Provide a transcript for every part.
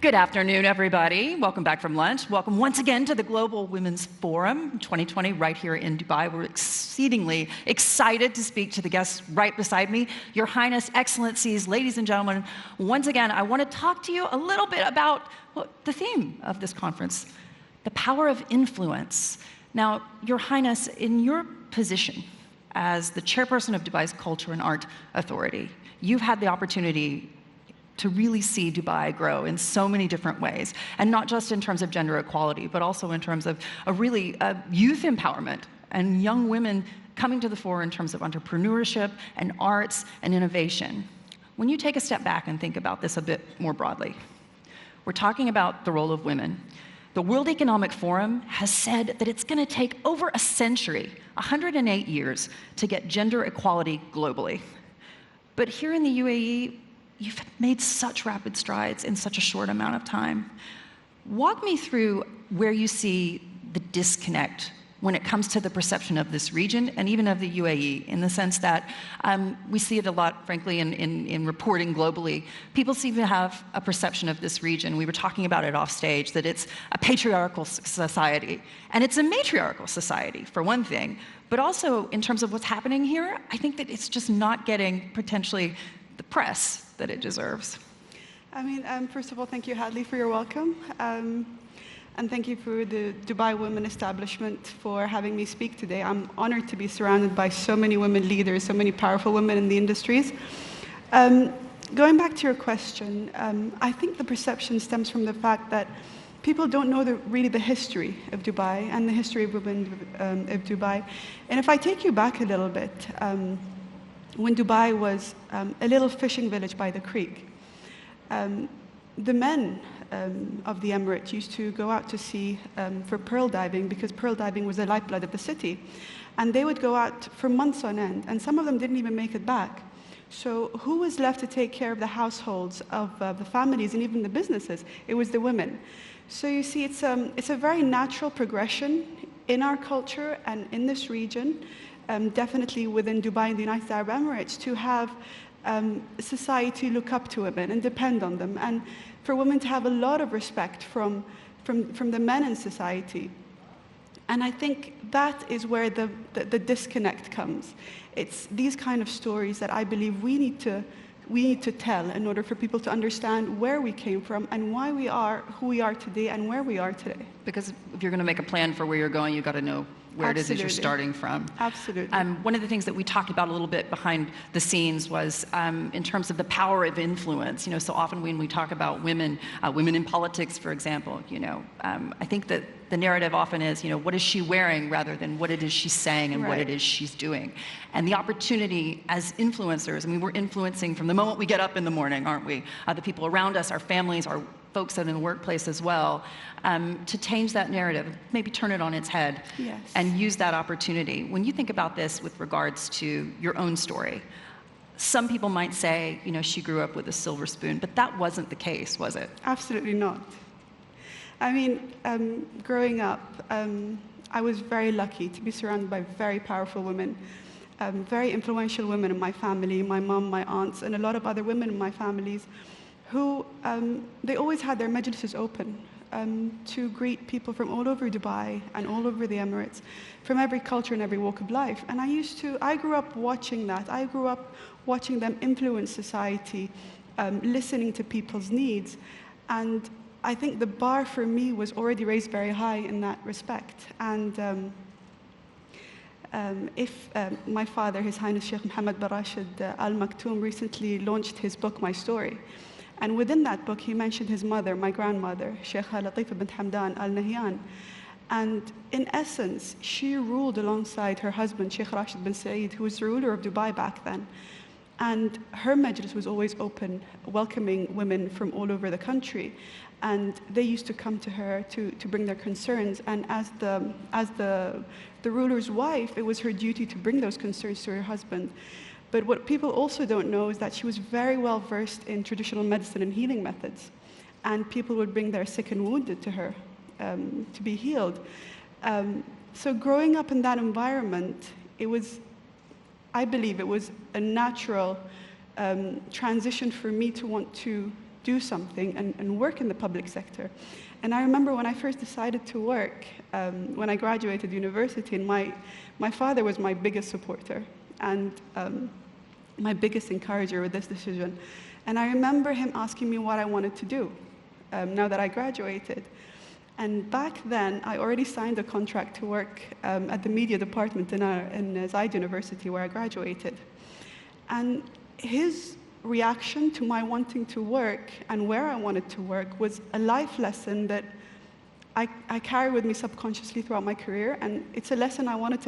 Good afternoon, everybody. Welcome back from lunch. Welcome once again to the Global Women's Forum 2020 right here in Dubai. We're exceedingly excited to speak to the guests right beside me. Your Highness, Excellencies, ladies and gentlemen, once again, I want to talk to you a little bit about the theme of this conference, the power of influence. Now, Your Highness, in your position as the chairperson of Dubai's Culture and Art Authority, you've had the opportunity to really see Dubai grow in so many different ways, and not just in terms of gender equality, but also in terms of youth empowerment and young women coming to the fore in terms of entrepreneurship and arts and innovation. When you take a step back and think about this a bit more broadly, we're talking about the role of women. The World Economic Forum has said that it's going to take over a century, 108 years, to get gender equality globally. But here in the UAE, you've made such rapid strides in such a short amount of time. Walk me through where you see the disconnect when it comes to the perception of this region and even of the UAE, in the sense that we see it a lot, frankly, in reporting globally. People seem to have a perception of this region. We were talking about it off stage, that it's a patriarchal society. And it's a matriarchal society, for one thing. But also, in terms of what's happening here, I think that it's just not getting potentially the press that it deserves. I mean, first of all, thank you, Hadley, for your welcome. And thank you for the Dubai Women Establishment for having me speak today. I'm honored to be surrounded by so many women leaders, so many powerful women in the industries. Going back to your question, I think the perception stems from the fact that people don't know really the history of Dubai and the history of women of Dubai. And if I take you back a little bit, when Dubai was a little fishing village by the creek, the men of the Emirate used to go out to sea for pearl diving, because pearl diving was the lifeblood of the city. And they would go out for months on end, and some of them didn't even make it back. So who was left to take care of the households of the families and even the businesses? It was the women. So you see, it's a very natural progression in our culture and in this region, definitely within Dubai and the United Arab Emirates, to have society look up to women and depend on them, and for women to have a lot of respect from the men in society. And I think that is where the disconnect comes. It's these kind of stories that I believe we need to tell in order for people to understand where we came from and why we are who we are today and where we are today. Because if you're going to make a plan for where you're going, you've got to know where Absolutely. it is that you're starting from. Absolutely. One of the things that we talked about a little bit behind the scenes was in terms of the power of influence. You know, so often when we talk about women, women in politics, for example, I think that the narrative often is, what is she wearing rather than what it is she's saying and Right. what it is she's doing. And the opportunity as influencers, we're influencing from the moment we get up in the morning, aren't we? The people around us, our families, our folks in the workplace as well, to change that narrative, maybe turn it on its head. Yes. And use that opportunity. When you think about this with regards to your own story, some people might say, she grew up with a silver spoon, but that wasn't the case, was it? Absolutely not. I mean, growing up, I was very lucky to be surrounded by very powerful women, very influential women in my family, my mom, my aunts, and a lot of other women in my families who, they always had their majlises open to greet people from all over Dubai and all over the Emirates, from every culture and every walk of life. And I grew up watching that. I grew up watching them influence society, listening to people's needs. And I think the bar for me was already raised very high in that respect. And my father, His Highness Sheikh Mohammed Bin Rashid Al Maktoum, recently launched his book, My Story. And within that book, he mentioned his mother, my grandmother, Sheikha Latifa Bint Al Nahyan. And in essence, she ruled alongside her husband, Sheikh Rashid bin Saeed, who was the ruler of Dubai back then. And her majlis was always open, welcoming women from all over the country. And they used to come to her to bring their concerns. And as the ruler's wife, it was her duty to bring those concerns to her husband. But what people also don't know is that she was very well versed in traditional medicine and healing methods. And people would bring their sick and wounded to her to be healed. So growing up in that environment, I believe it was a natural transition for me to want to do something and work in the public sector. And I remember when I first decided to work, when I graduated university, and my father was my biggest supporter and my biggest encourager with this decision. And I remember him asking me what I wanted to do now that I graduated. And back then, I already signed a contract to work at the media department in Zayed University, where I graduated. And his reaction to my wanting to work and where I wanted to work was a life lesson that I carry with me subconsciously throughout my career, and it's a lesson I want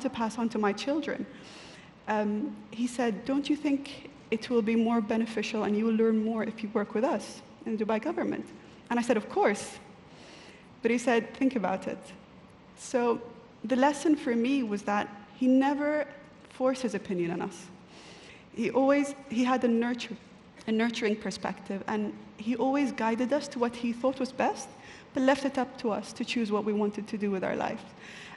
to pass on to my children. He said, "Don't you think it will be more beneficial and you will learn more if you work with us in the Dubai government?" And I said, "Of course." But he said, "Think about it." So the lesson for me was that he never forced his opinion on us. He had a nurturing perspective, and he always guided us to what he thought was best, but left it up to us to choose what we wanted to do with our lives.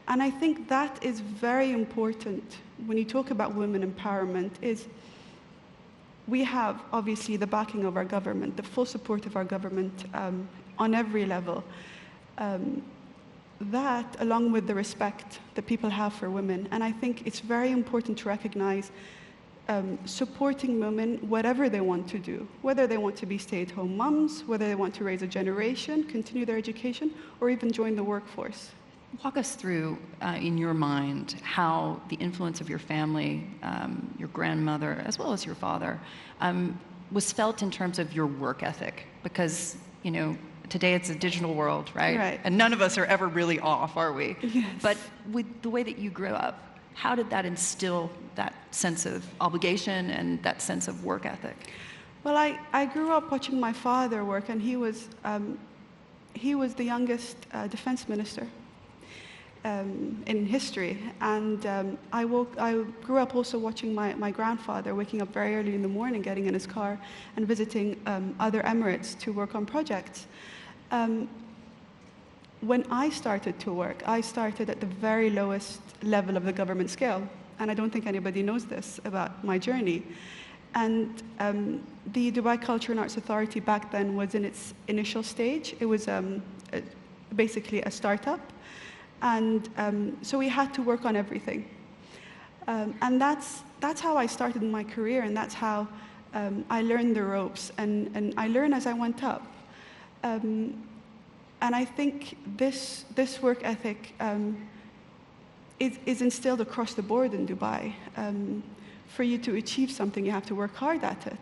And I think that is very important when you talk about women empowerment, is we have obviously the backing of our government, the full support of our government on every level. That, along with the respect that people have for women, and I think it's very important to recognize supporting women, whatever they want to do, whether they want to be stay-at-home moms, whether they want to raise a generation, continue their education, or even join the workforce. Walk us through, in your mind, how the influence of your family, your grandmother, as well as your father, was felt in terms of your work ethic. Because, you know, today it's a digital world, right? Right. And none of us are ever really off, are we? Yes. But with the way that you grew up, how did that instill that sense of obligation and that sense of work ethic? Well, I grew up watching my father work, and he was the youngest defense minister in history. And I grew up also watching my grandfather waking up very early in the morning, getting in his car and visiting other emirates to work on projects. When I started to work, I started at the very lowest level of the government scale. And I don't think anybody knows this about my journey. And the Dubai Culture and Arts Authority back then was in its initial stage. It was basically a startup. And so we had to work on everything. And that's how I started in my career, and that's how I learned the ropes. And I learned as I went up. And I think this work ethic is instilled across the board in Dubai. For you to achieve something, you have to work hard at it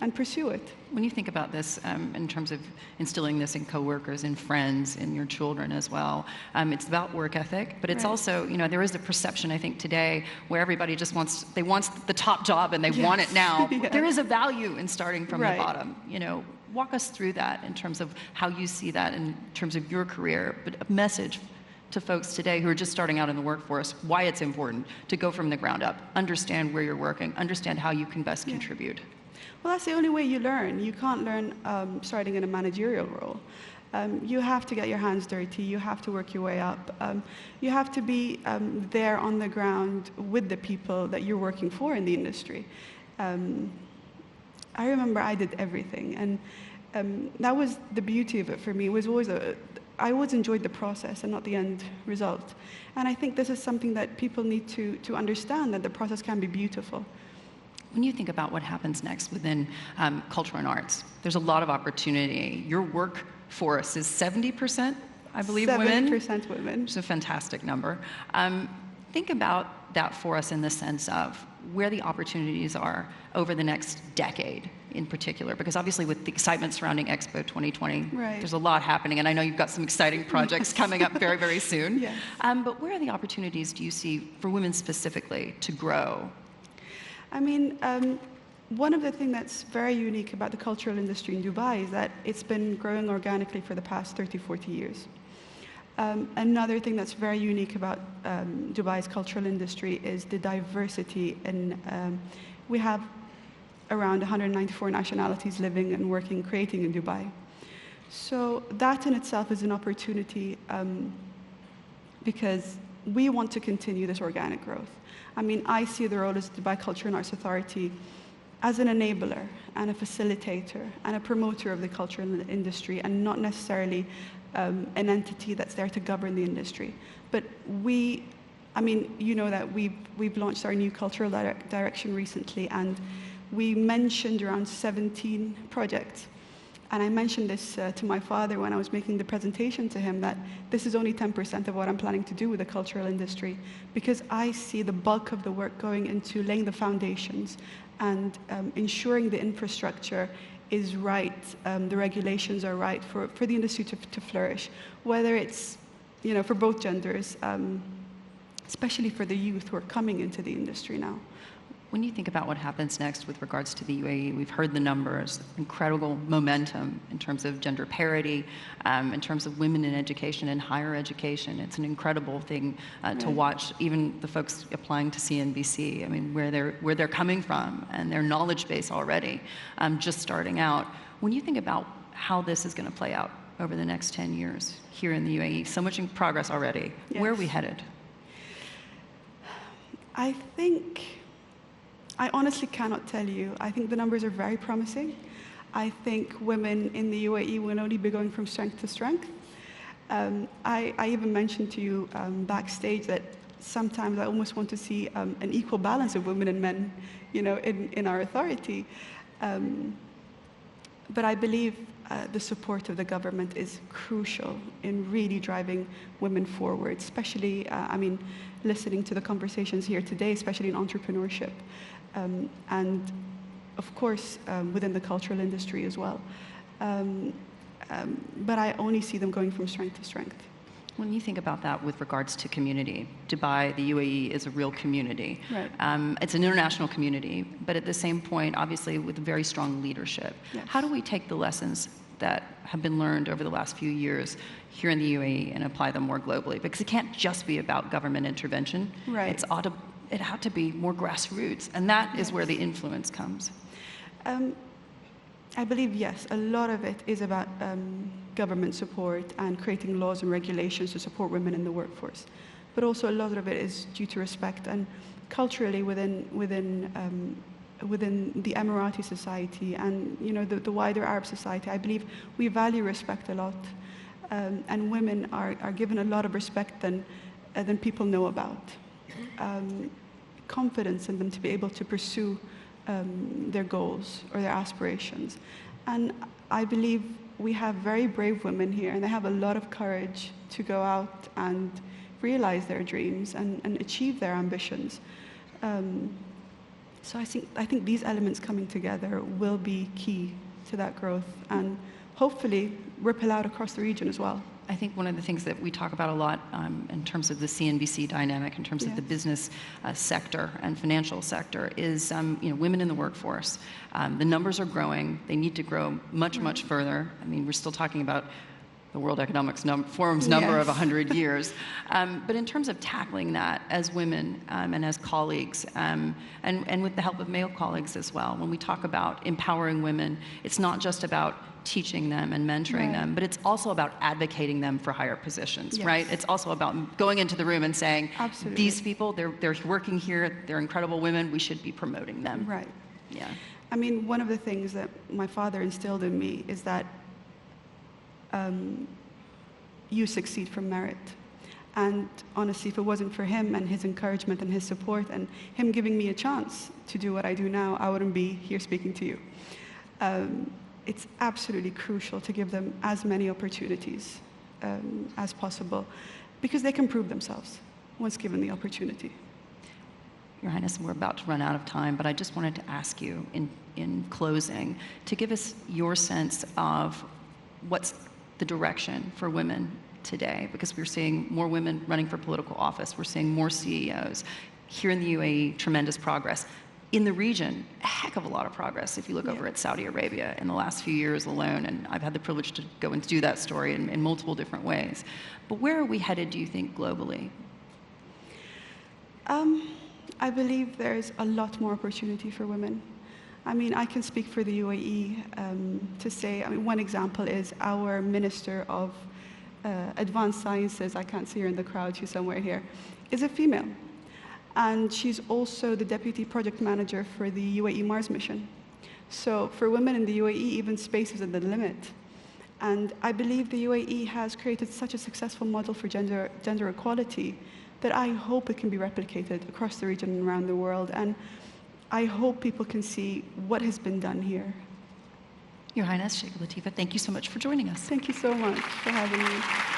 and pursue it. When you think about this in terms of instilling this in coworkers, in friends, in your children as well, it's about work ethic, but it's Right. also, you know, there is a perception, I think, today where everybody just wants the top job and they Yes. want it now. Yeah. There is a value in starting from Right. the bottom. You know, walk us through that in terms of how you see that in terms of your career, but a message to folks today who are just starting out in the workforce, why it's important to go from the ground up, understand where you're working, understand how you can best contribute. Well, that's the only way you learn. You can't learn starting in a managerial role. You have to get your hands dirty. You have to work your way up. You have to be there on the ground with the people that you're working for in the industry. I remember I did everything, and that was the beauty of it for me. It was always I always enjoyed the process and not the end result. And I think this is something that people need to understand, that the process can be beautiful. When you think about what happens next within culture and arts, there's a lot of opportunity. Your workforce is 70%, I believe, women. 70% women. Which is a fantastic number. Think about that for us in the sense of where the opportunities are over the next decade in particular, because obviously with the excitement surrounding Expo 2020, Right. there's a lot happening, and I know you've got some exciting projects coming up very, very soon. Yes. But where are the opportunities do you see for women specifically to grow? I mean, one of the things that's very unique about the cultural industry in Dubai is that it's been growing organically for the past 30, 40 years. Another thing that's very unique about Dubai's cultural industry is the diversity. We have around 194 nationalities living and working, creating in Dubai. So that in itself is an opportunity because we want to continue this organic growth. I mean, I see the role as Dubai Culture and Arts Authority as an enabler and a facilitator and a promoter of the cultural industry, and not necessarily an entity that's there to govern the industry. But I mean, you know that we've launched our new cultural direction recently, and we mentioned around 17 projects. And I mentioned this to my father when I was making the presentation to him, that this is only 10% of what I'm planning to do with the cultural industry, because I see the bulk of the work going into laying the foundations and ensuring the infrastructure is right, the regulations are right for the industry to flourish, whether it's, you know, for both genders, especially for the youth who are coming into the industry now. When you think about what happens next with regards to the UAE, we've heard the numbers, incredible momentum in terms of gender parity, in terms of women in education and higher education. It's an incredible thing to watch, even the folks applying to CNBC, I mean, where they're coming from and their knowledge base already, just starting out. When you think about how this is going to play out over the next 10 years here in the UAE, so much in progress already, where are we headed? I honestly cannot tell you. I think the numbers are very promising. I think women in the UAE will only be going from strength to strength. I even mentioned to you backstage that sometimes I almost want to see an equal balance of women and men, you know, in our authority. But I believe the support of the government is crucial in really driving women forward, especially, I mean, listening to the conversations here today, especially in entrepreneurship. And of course, within the cultural industry as well. But I only see them going from strength to strength. When you think about that with regards to community, Dubai, the UAE is a real community. Right. It's an international community, but at the same point, obviously, with very strong leadership. Yes. How do we take the lessons that have been learned over the last few years here in the UAE and apply them more globally? Because it can't just be about government intervention. Right. It had to be more grassroots, and that is where the influence comes. I believe, yes, a lot of it is about government support and creating laws and regulations to support women in the workforce. But also a lot of it is due to respect, and culturally within the Emirati society and, you know, the wider Arab society, I believe we value respect a lot, and women are given a lot of respect than people know about. Confidence in them to be able to pursue their goals or their aspirations. And I believe we have very brave women here, and they have a lot of courage to go out and realize their dreams and achieve their ambitions. So I think these elements coming together will be key to that growth, and hopefully ripple out across the region as well. I think one of the things that we talk about a lot in terms of the CNBC dynamic, in terms of the business sector and financial sector, is you know, women in the workforce. The numbers are growing. They need to grow much, much further. I mean, we're still talking about the World Economic Forum's number of 100 years. But in terms of tackling that as women and as colleagues, and with the help of male colleagues as well, when we talk about empowering women, it's not just about teaching them and mentoring them, but it's also about advocating them for higher positions, right? It's also about going into the room and saying, these people, they're working here, they're incredible women, we should be promoting them. Right. Yeah. I mean, one of the things that my father instilled in me is that you succeed from merit. And honestly, if it wasn't for him and his encouragement and his support and him giving me a chance to do what I do now, I wouldn't be here speaking to you. It's absolutely crucial to give them as many opportunities as possible, because they can prove themselves once given the opportunity. Your Highness, we're about to run out of time, but I just wanted to ask you in closing to give us your sense of what's the direction for women today, because we're seeing more women running for political office, we're seeing more CEOs. Here in the UAE, tremendous progress. In the region, a heck of a lot of progress if you look over at Saudi Arabia in the last few years alone, and I've had the privilege to go and do that story in multiple different ways. But where are we headed, do you think, globally? I believe there's a lot more opportunity for women. I mean, I can speak for the UAE to say, I mean, one example is our Minister of Advanced Sciences, I can't see her in the crowd, she's somewhere here, is a female. And she's also the deputy project manager for the UAE Mars mission. So for women in the UAE, even space is at the limit. And I believe the UAE has created such a successful model for gender equality that I hope it can be replicated across the region and around the world. And I hope people can see what has been done here. Your Highness, Sheikha Latifa, thank you so much for joining us. Thank you so much for having me.